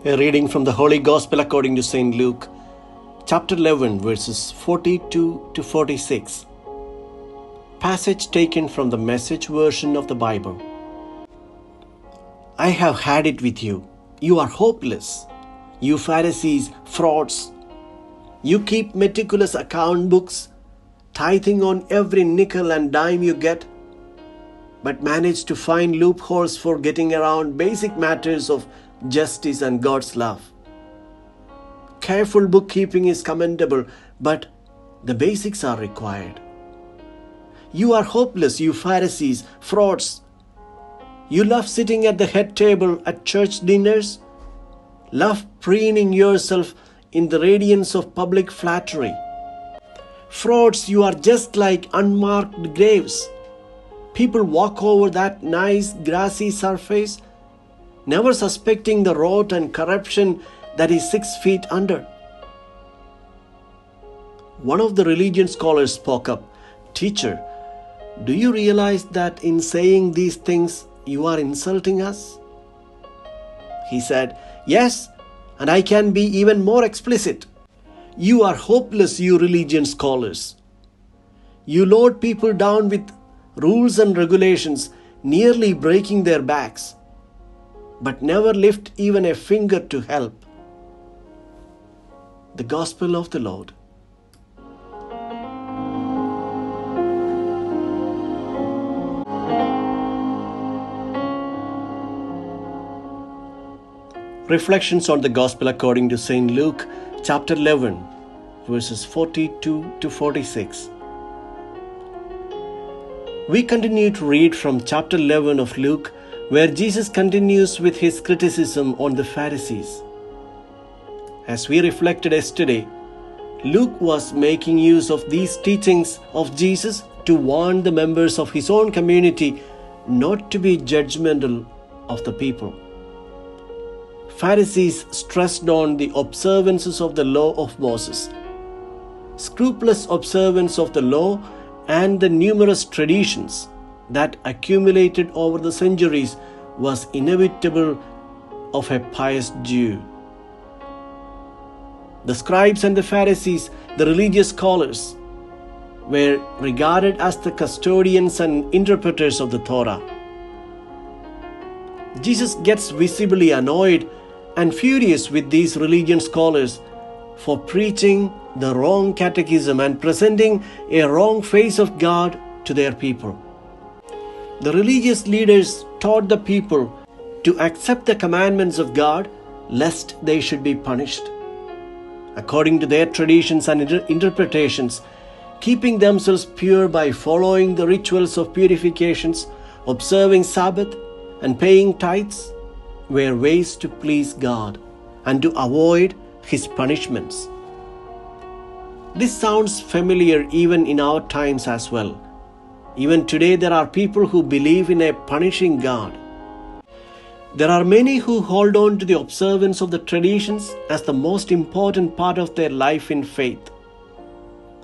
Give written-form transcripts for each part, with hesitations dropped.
A reading from the Holy Gospel according to St. Luke, chapter 11, verses 42 to 46. Passage taken from the Message version of the Bible. I have had it with you. You are hopeless. You Pharisees, frauds. You keep meticulous account books, tithing on every nickel and dime you get, but manage to find loopholes for getting around basic matters of justice and God's love. Careful bookkeeping is commendable, but the basics are required. You are hopeless, you Pharisees, frauds. You love sitting at the head table at church dinners, love preening yourself in the radiance of public flattery. Frauds, you are just like unmarked graves. People walk over that nice grassy surface, never suspecting the rot and corruption that is 6 feet under. One of the religion scholars spoke up, "Teacher, do you realize that in saying these things you are insulting us?" He said, "Yes, and I can be even more explicit. You are hopeless, you religion scholars. You load people down with rules and regulations, nearly breaking their backs, but never lift even a finger to help." The Gospel of the Lord. Reflections on the Gospel according to St. Luke, chapter 11, verses 42 to 46. We continue to read from chapter 11 of Luke, where Jesus continues with his criticism on the Pharisees. As we reflected yesterday, Luke was making use of these teachings of Jesus to warn the members of his own community not to be judgmental of the people. Pharisees stressed on the observances of the law of Moses. Scrupulous observance of the law and the numerous traditions that accumulated over the centuries was inevitable of a pious Jew. The scribes and the Pharisees, the religious scholars, were regarded as the custodians and interpreters of the Torah. Jesus gets visibly annoyed and furious with these religion scholars for preaching the wrong catechism and presenting a wrong face of God to their people. The religious leaders taught the people to accept the commandments of God lest they should be punished, according to their traditions and interpretations, keeping themselves pure by following the rituals of purifications, observing Sabbath, and paying tithes were ways to please God and to avoid His punishments. This sounds familiar even in our times as well. Even today there are people who believe in a punishing God. There are many who hold on to the observance of the traditions as the most important part of their life in faith.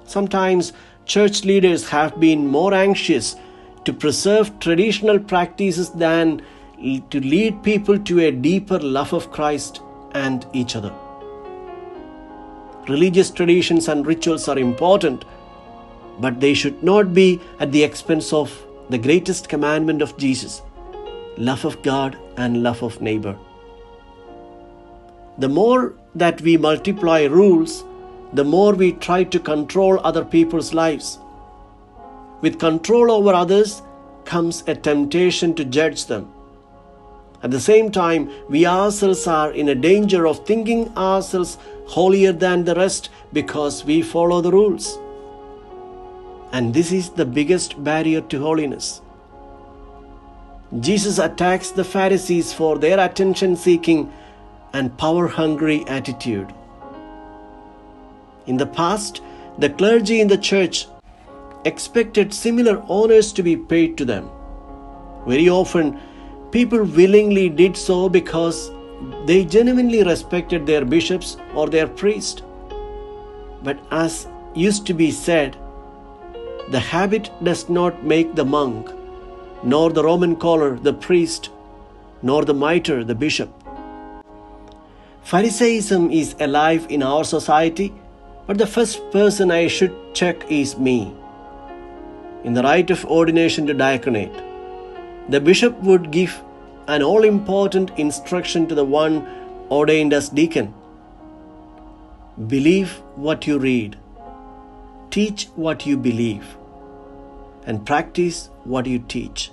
Sometimes church leaders have been more anxious to preserve traditional practices than to lead people to a deeper love of Christ and each other. Religious traditions and rituals are important, but they should not be at the expense of the greatest commandment of Jesus, love of God and love of neighbor. The more that we multiply rules, the more we try to control other people's lives. With control over others comes a temptation to judge them. At the same time, we ourselves are in a danger of thinking ourselves holier than the rest because we follow the rules. And this is the biggest barrier to holiness. Jesus attacks the Pharisees for their attention-seeking and power-hungry attitude. In the past, the clergy in the church expected similar honors to be paid to them. Very often, people willingly did so because they genuinely respected their bishops or their priest. But as used to be said, the habit does not make the monk, nor the Roman collar the priest, nor the mitre the bishop. Pharisaism is alive in our society, but the first person I should check is me. In the rite of ordination to diaconate, the bishop would give an all-important instruction to the one ordained as deacon. Believe what you read, teach what you believe, and practice what you teach.